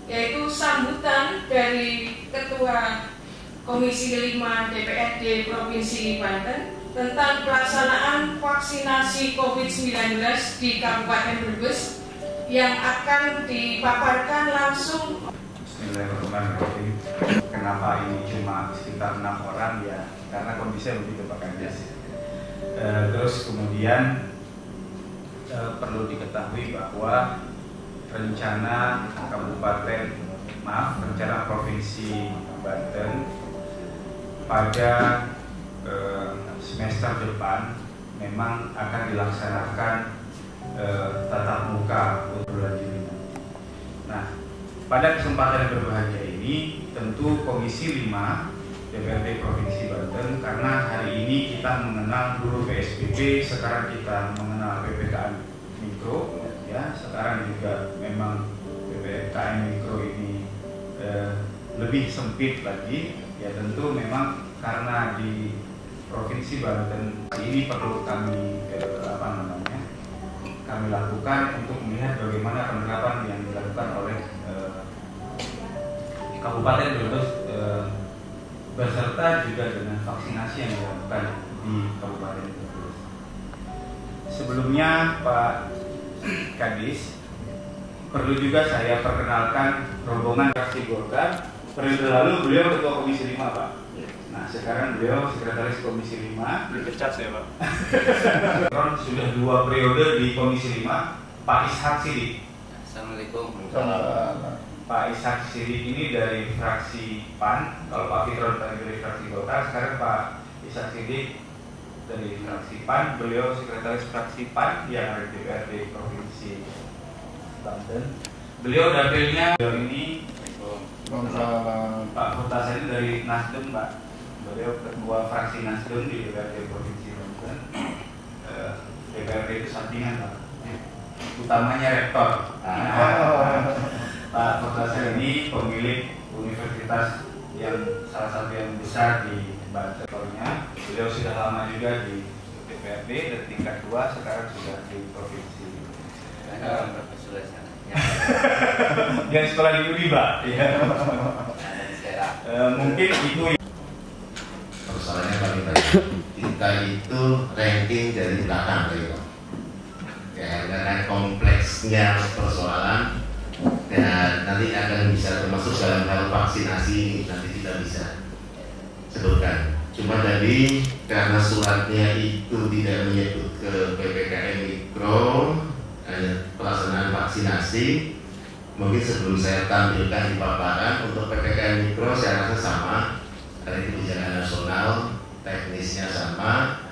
yaitu sambutan dari Ketua Komisi 5 DPRD Provinsi Banten tentang pelaksanaan vaksinasi COVID-19 di Kabupaten Brebes yang akan dipaparkan langsung. Bismillahirrahmanirrahim. Kenapa ini cuma sekitar 6 orang ya? Karena kondisinya begitu Pak Kandes. Terus kemudian perlu diketahui bahwa rencana Provinsi Banten pada semester depan memang akan dilaksanakan tatap muka untuk bulan Juli. Nah, pada kesempatan yang berbahagia ini tentu Komisi 5 DPRD Provinsi Banten, karena hari ini kita mengenal dulu PSBB, sekarang kita mengenal PPKM Mikro, ya sekarang juga memang PPKM Mikro ini lebih sempit lagi, ya tentu memang karena di Provinsi Banten ini perlu kami kami lakukan untuk melihat bagaimana penerapan yang dilakukan oleh Kabupaten Brebes beserta juga dengan vaksinasi yang dilakukan di Kabupaten Brebes. Sebelumnya Pak Kadis, perlu juga saya perkenalkan rombongan fraksi Golkar. Periode lalu beliau Ketua Komisi 5 Pak. Nah sekarang beliau Sekretaris Komisi 5. Dipecat saya Pak. Sudah 2 periode di Komisi 5. Pak Ishak Sidik. Assalamualaikum. Pak Ishak Sidik ini dari fraksi PAN. Kalau Pak Fitron tadi dari fraksi Golkar, sekarang Pak Ishak Sidik dari fraksi PAN. Beliau Sekretaris fraksi PAN yang ada di DPRD Provinsi Banten. Beliau dapilnya ini Pak Hutaseni dari Nasdem Pak. Beliau Ketua fraksi Nasdem di DPRD Provinsi Banten. DPRD itu sampingan Pak, utamanya rektor. Pak Hutaseni ini pemilik universitas yang salah satu yang besar di Banten. Beliau sudah lama juga di DPRD dan tingkat 2, sekarang sudah di Provinsi. Yang sekolah di UNI Pak. Ya. Mungkin itu persoalannya paling banyak. Kita itu ranking dari belakang gitu. Ya, karena kompleksnya persoalan dan nanti akan bisa termasuk dalam hal vaksinasi, nanti kita bisa sebutkan. Cuma tadi karena suratnya itu tidak menyebut ke PPKM Mikro pelaksanaan vaksinasi, mungkin sebelum saya tampilkan di paparan untuk PPKM Mikro saya rasa sama, karena kebijakan nasional, teknisnya sama.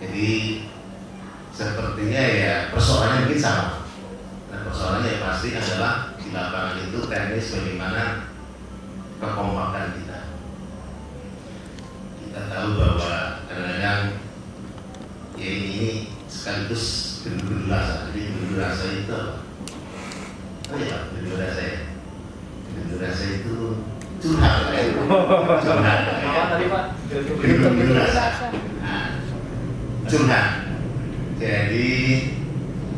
Jadi sepertinya ya persoalannya mungkin sama. Nah persoalannya yang pasti adalah di lapangan itu teknis bagaimana kekompakan kita. Kita tahu bahwa kadang-kadang ya ini sekaligus gendul rasa. Jadi gendul rasa itu apa? Oh ya, gendul rasa ya. Gendul rasa itu curhat ya. Curhat. Apa tadi Pak? Gendul rasa. Curhat. Jadi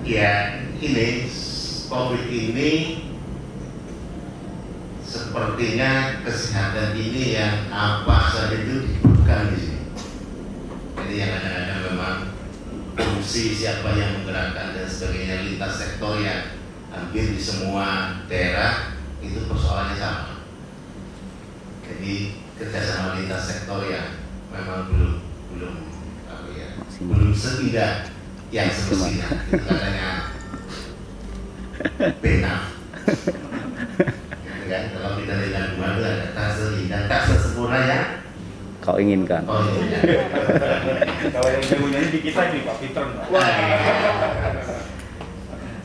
ya ini COVID ini sepertinya kesehatan ini yang apa saja itu dibutuhkan di sini. Jadi yang kadang-kadang memang fungsi siapa yang menggerakkan dan sebagainya lintas sektor yang hampir di semua daerah itu persoalannya sama. Jadi kerjasama lintas sektor yang memang belum seindah yang semestinya. Itu katanya benar. Kan kalau kita lihat dua itu ada tak seindah, tak sesempurna ya kau inginkan. Oh, iya. kalau yang jagonya di kita ini Pak Fitron.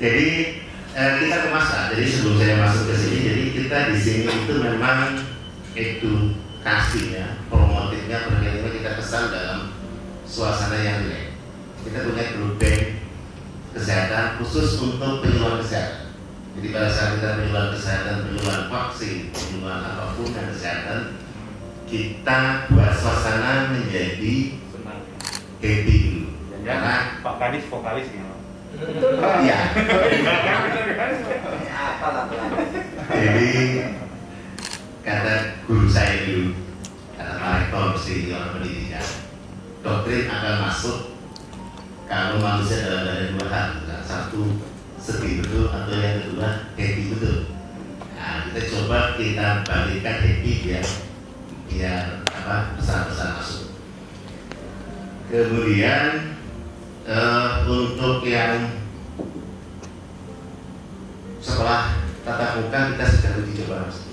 Jadi kita kemas lah. Jadi sebelum saya masuk ke sini, jadi kita di sini itu memang edukasinya, promotifnya, bagaimana kita kesan dalam suasana yang relax. Kita punya grup bank kesehatan khusus untuk penyuluhan kesehatan. Jadi pada saat kita penyuluhan kesehatan, penyuluhan vaksin, penyuluhan apapun dan kesehatan, kita buat suasana menjadi happy dulu. Karena Pak Kadis vokalis ya. Iya. Jadi kata guru saya dulu, kata Pak Rektor mesti orang pendidikan, doktrin akan masuk kalau manusia dalam keadaan dua hal, satu sedih betul atau yang kedua happy betul. Nah, kita coba kita balikkan happy biar pesan-pesan masuk. Kemudian untuk yang setelah tatap muka kita sudah uji coba, Mas.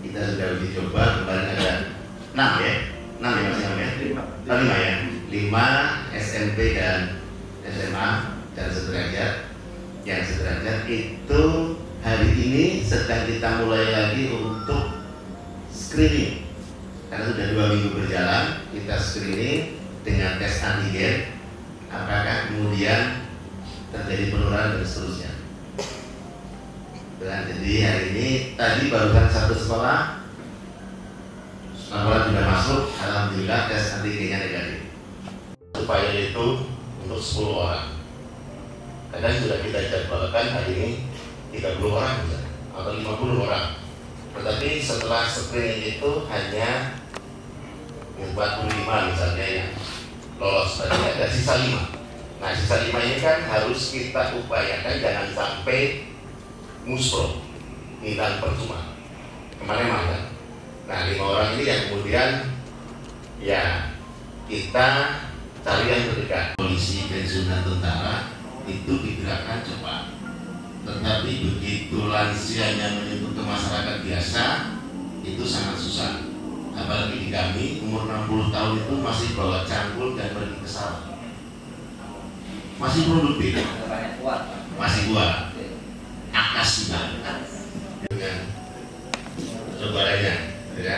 Kita sudah uji coba kemarin ada 6 ya Mas ya? 5 ya, 5 SMP dan SMA dan sederajat. Yang sederajat itu hari ini sedang kita mulai lagi untuk screening karena sudah 2 minggu berjalan. Kita screening dengan tes antigen, apakah kemudian terjadi penularan dan seterusnya. Dan jadi hari ini tadi barusan satu sekolah sudah masuk, alhamdulillah tes antigennya negatif. Supaya itu untuk 10 orang. Kadang sudah kita jadwalkan hari ini 30 orang misalnya, atau 50 orang. Tetapi setelah screening itu hanya 45 misalnya yang lolos, tadi ada sisa 5. Nah sisa 5 ini kan harus kita upayakan jangan sampai muspro, hilang percuma, kemana-mana kan. Nah 5 orang ini yang kemudian ya kita cari yang terdekat. Polisi, pensiunan tentara itu digerakkan cepat, tetapi begitu lansianya menyentuh ke masyarakat biasa itu sangat susah. Apalagi di kami umur 60 tahun itu masih bawa cangkul dan pergi ke sawah, masih produktif, masih kuat, akas juga dengan lebarannya, ya.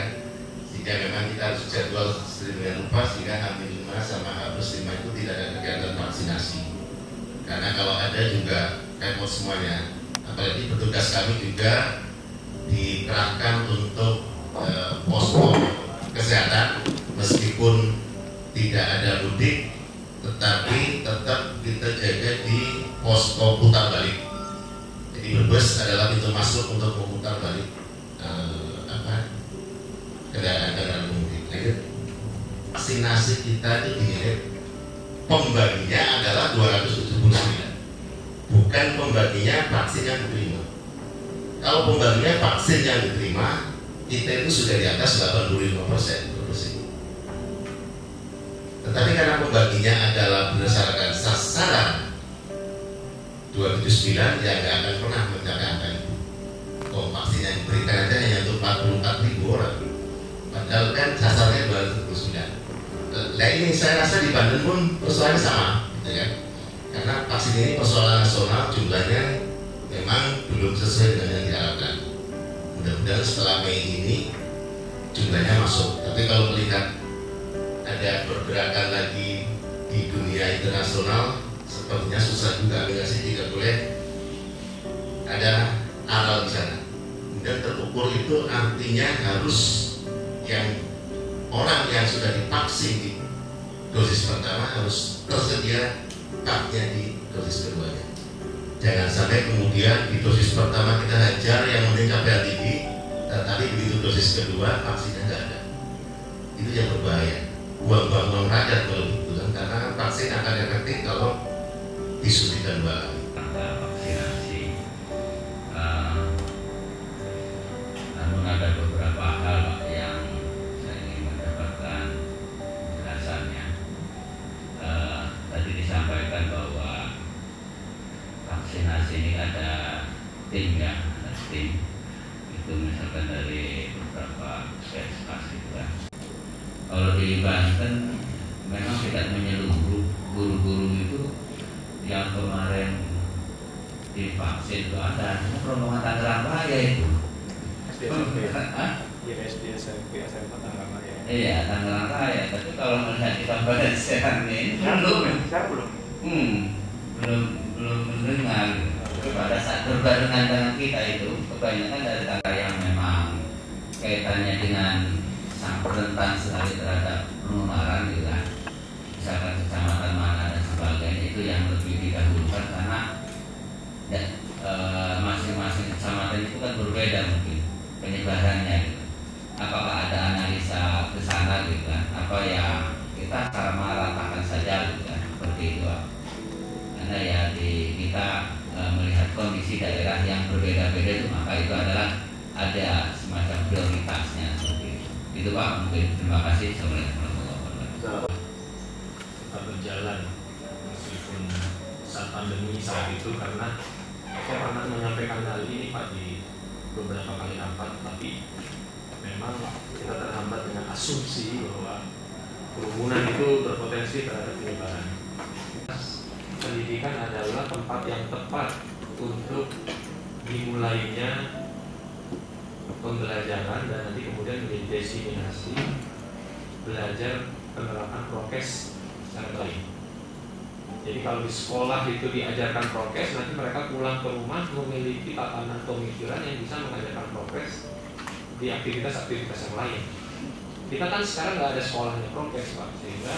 Jika memang kita harus jadwal sedemikian rupa sehingga H-5 sama H+5 itu tidak ada kegiatan vaksinasi. Karena kalau ada juga repot semuanya. Apalagi petugas kami juga dikerahkan untuk posko kesehatan meskipun tidak ada mudik, tetapi tetap kita jaga di posko putar balik. Jadi Brebes adalah pintu masuk untuk memutar balik kendaraan mudik. Vaksinasi kita itu dinilai pembaginya adalah 279, bukan pembaginya vaksin yang diterima. Kalau pembaginya vaksin yang diterima, kita itu sudah di atas 85%. Tetapi karena pembaginya adalah berdasarkan sasaran 279, ya nggak akan pernah mencapai angka itu. Oh, vaksin yang diberikan aja hanya untuk 44.000 orang, padahal kan sasarannya 279. Nah ini saya rasa di Banten pun persoalannya sama, gitu kan? Karena vaksin ini persoalan nasional, jumlahnya memang belum sesuai dengan yang diharapkan. Mudah-mudahan setelah Mei ini jumlahnya masuk. Tapi kalau melihat ada pergerakan lagi di dunia internasional, sepertinya susah juga. Aplikasi tidak boleh ada aral di sana. Dan terukur itu artinya harus yang orang yang sudah divaksin di dosis pertama harus tersedia vaknya di dosis keduanya. Jangan sampai kemudian di dosis pertama kita hajar yang penting KPA tinggi, tetapi begitu dosis kedua vaksinnya nggak ada. Itu yang berbahaya. Buang-buang uang rakyat kalau gitu kan, karena vaksin akan efektif kalau disuntikan 2 kali. Vaksinasi, namun ada beberapa hal yang saya ingin mendapatkan penjelasannya. Tadi disampaikan bahwa vaksinasi ini ada tim ya, ada tim itu misalkan dari beberapa puskesmas gitu kan. Kalau di Banten memang tidak menyeluruh, guru-guru itu yang kemarin divaksin itu ada, rombongan Tangerang Raya itu. SD SMP SMA Tangerang Raya. Iya, Tangerang Raya. Tapi kalau melihat kita pada sekarang ini belum mendengar. Pada saat berbarengan dengan kita itu kebanyakan dari Tangerang yang memang kaitannya dengan sangat rentan sekali terhadap penularan, gitu kan. Misalkan kecamatan mana dan sebagainya itu yang lebih didahulukan karena ya, masing-masing kecamatan itu kan berbeda mungkin penyebarannya gitu. Apakah ada analisa ke sana gitu kan? Apa ya kita cara meratakan saja gitu kan, seperti itu. Karena ya kita melihat kondisi daerah yang berbeda-beda itu, maka itu adalah ada semacam prioritasnya seperti itu. Itu Pak, mungkin terima kasih. Assalamualaikum warahmatullahi wabarakatuh. Tetap berjalan meskipun saat pandemi saat itu, karena saya pernah menyampaikan hal ini Pak di beberapa kali rapat, tapi memang kita terhambat dengan asumsi bahwa kerumunan itu berpotensi terhadap penyebaran. Pendidikan adalah tempat yang tepat untuk dimulainya pembelajaran dan nanti kemudian menjadi diseminasi belajar penerapan prokes secara baik. Jadi kalau di sekolah itu diajarkan prokes, nanti mereka pulang ke rumah memiliki tatanan pemikiran yang bisa mengajarkan prokes di aktivitas-aktivitas yang lain. Kita kan sekarang nggak ada sekolahnya prokes Pak, sehingga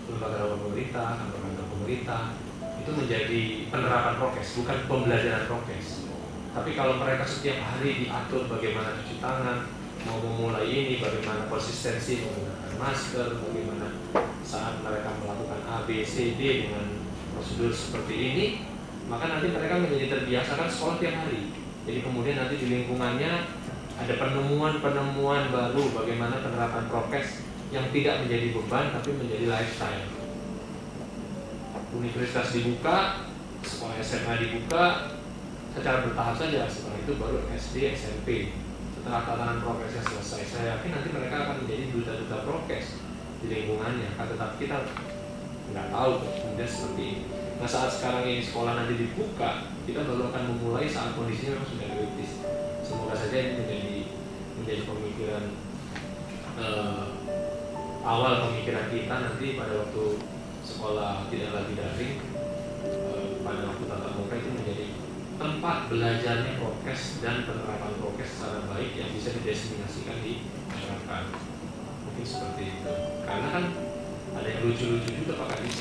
lembaga pemerintah, kantor-kantor pemerintah itu menjadi penerapan prokes, bukan pembelajaran prokes. Tapi kalau mereka setiap hari diatur bagaimana cuci tangan, mau memulai ini, bagaimana konsistensi menggunakan masker, bagaimana saat mereka melakukan A, B, C, D dengan prosedur seperti ini, maka nanti mereka menjadi terbiasa kan sekolah tiap hari. Jadi kemudian nanti di lingkungannya ada penemuan-penemuan baru bagaimana penerapan prokes yang tidak menjadi beban tapi menjadi lifestyle. Universitas dibuka, sekolah SMA dibuka secara bertahap saja. Setelah itu baru SD, SMP. Setelah tatanan prokesnya selesai, saya yakin nanti mereka akan menjadi duta-duta prokes di lingkungannya. Tetapi kita nggak tahu kemudian seperti ini. Nah saat sekarang ini sekolah nanti dibuka, kita baru akan memulai saat kondisinya memang sudah kritis. Semoga saja ini menjadi pemikiran awal pemikiran kita nanti pada waktu sekolah tidak lagi daring, pada waktu tatap muka itu menjadi tempat belajarnya prokes dan penerapan prokes secara baik yang bisa didiseminasikan di masyarakat. Mungkin seperti itu. Karena kan ada yang lucu-lucu juga Pak Kadis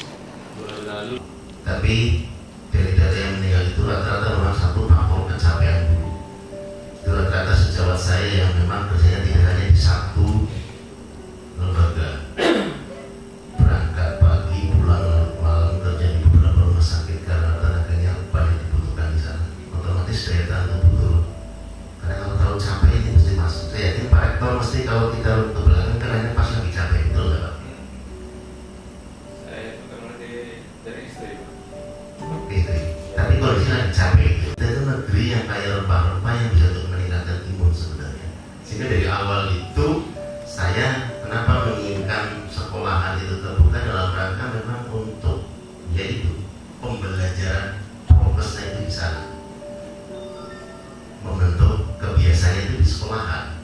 bulan lalu. Tapi dari data yang meninggal itu rata-rata memang satu faktor kecapean dulu. Itu rata-rata sejawat saya yang memang kerjanya tidak hanya di satu lembaga, berangkat pagi pulang malam kerja di beberapa rumah sakit karena tenaganya banyak dibutuhkan di sana. Otomatis daya tahan tubuh turun. Karena kalau terlalu capek ini mesti masuk. Saya yakin Pak Rektor mesti kalau kita ke belakang karena pas lagi capek, betul nggak Pak? Saya pernah dari istri. Istri. Tapi kondisi lagi capek. Kita itu negeri yang kaya rempah-rempah yang bisa untuk meningkatkan imun sebenarnya. Sehingga dari awal itu saya kenapa menginginkan sekolahan itu terbuka dalam rangka memang untuk yaitu pembelajaran prokesnya itu di sana, membentuk kebiasaan itu di sekolahan.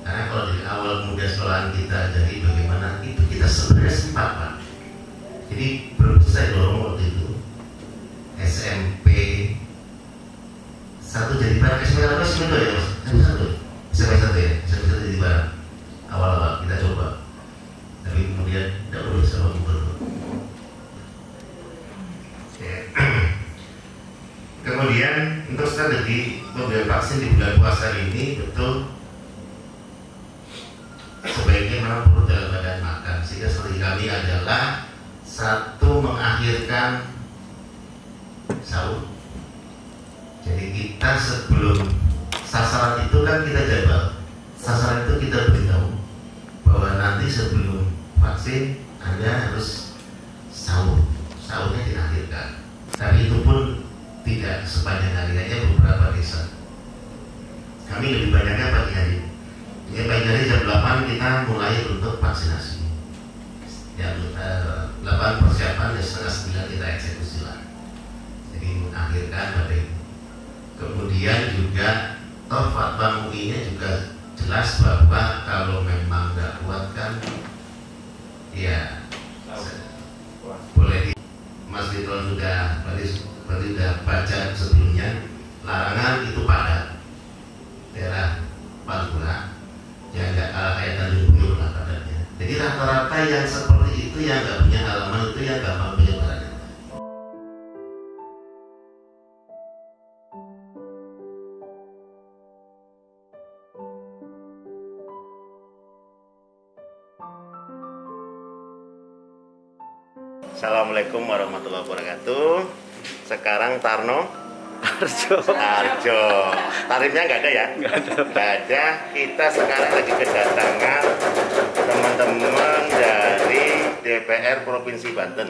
Karena kalau dari awal kemudian sekolahan kita dari bagaimana itu kita sebenarnya sempat Pak. Jadi belum saya dorong waktu itu SMP 1 jadi barang SMP 1 SMP 2 ya Mas? SMP 1 ya? SMP 1 jadi barang awal-awal kita coba, tapi kemudian tidak perlu sama gubernur. Kemudian untuk strategi pemberian vaksin di bulan puasa ini betul sebaiknya memang perlu dalam badan makan. Sehingga strategi kami adalah satu, mengakhirkan sahur. Jadi kita sebelum sasaran itu kan kita jadwal, sasaran itu kita beritahu bahwa nanti sebelum vaksin Anda harus sahur, sahurnya diakhirkan. Tapi itu pun tidak sepanjang hari, hanya beberapa desa. Kami lebih banyaknya pagi hari. Jadi pagi hari jam 8 kita mulai untuk vaksinasi. Jam 8 persiapan, jam setengah 9 kita eksekusi lah. Jadi mengakhirkan pada itu. Kemudian juga fatwa MUI-nya juga jelas bahwa kalau memang nggak kuat kan ya boleh. Mas Ditron sudah berarti sudah baca sebelumnya, larangan itu pada daerah Pantura yang nggak kalah kayak Tanjung Priok lah padatnya. Jadi rata-rata yang seperti itu itu yang nggak punya halaman itu yang gampang penyebaran. Assalamualaikum warahmatullahi wabarakatuh. Sekarang Tarno Arjo. Tarifnya nggak ada ya? Nggak ada. Kita sekarang lagi kedatangan teman-teman dari DPR Provinsi Banten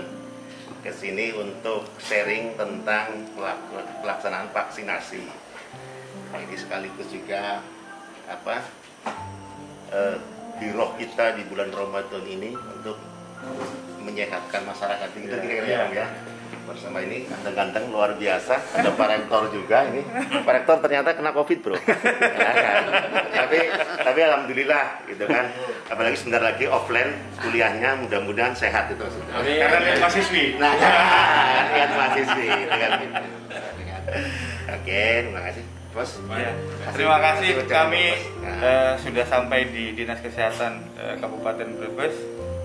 ke sini untuk sharing tentang pelaksanaan vaksinasi. Ini sekaligus juga giroh kita di bulan Ramadan ini untuk menyehatkan masyarakat itu kira-kira ya. Bersama ini ganteng-ganteng luar biasa, ada Pak Rektor juga ini. Pak Rektor ternyata kena COVID, bro. tapi alhamdulillah gitu kan. Apalagi sebentar lagi offline kuliahnya, mudah-mudahan sehat itu. Karena lihat mahasiswi. Nah, lihat mahasiswi. Oke, terima kasih. Bos. Ya. Terima kasih kami sudah sampai di Dinas Kesehatan Kabupaten Brebes.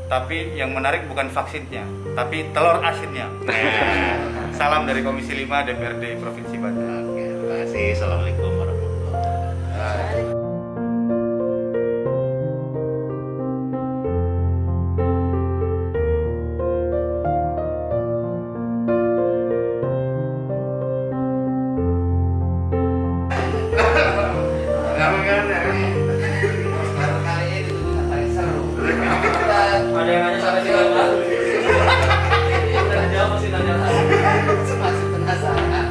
Tapi yang menarik bukan vaksinnya, tapi telur asinnya. Salam dari Komisi 5 DPRD Provinsi Banten. Oke, terima kasih. Assalamualaikum warahmatullahi wabarakatuh. Ada yang nanya sampai sini kan? Jawab masih nanya Masih penasaran.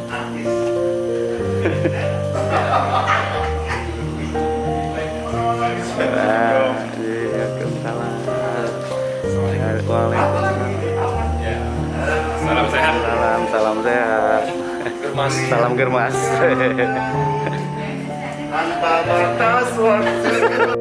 Artis. Salam sehat. Salam sehat. Salam germas. Tanpa batas waktu.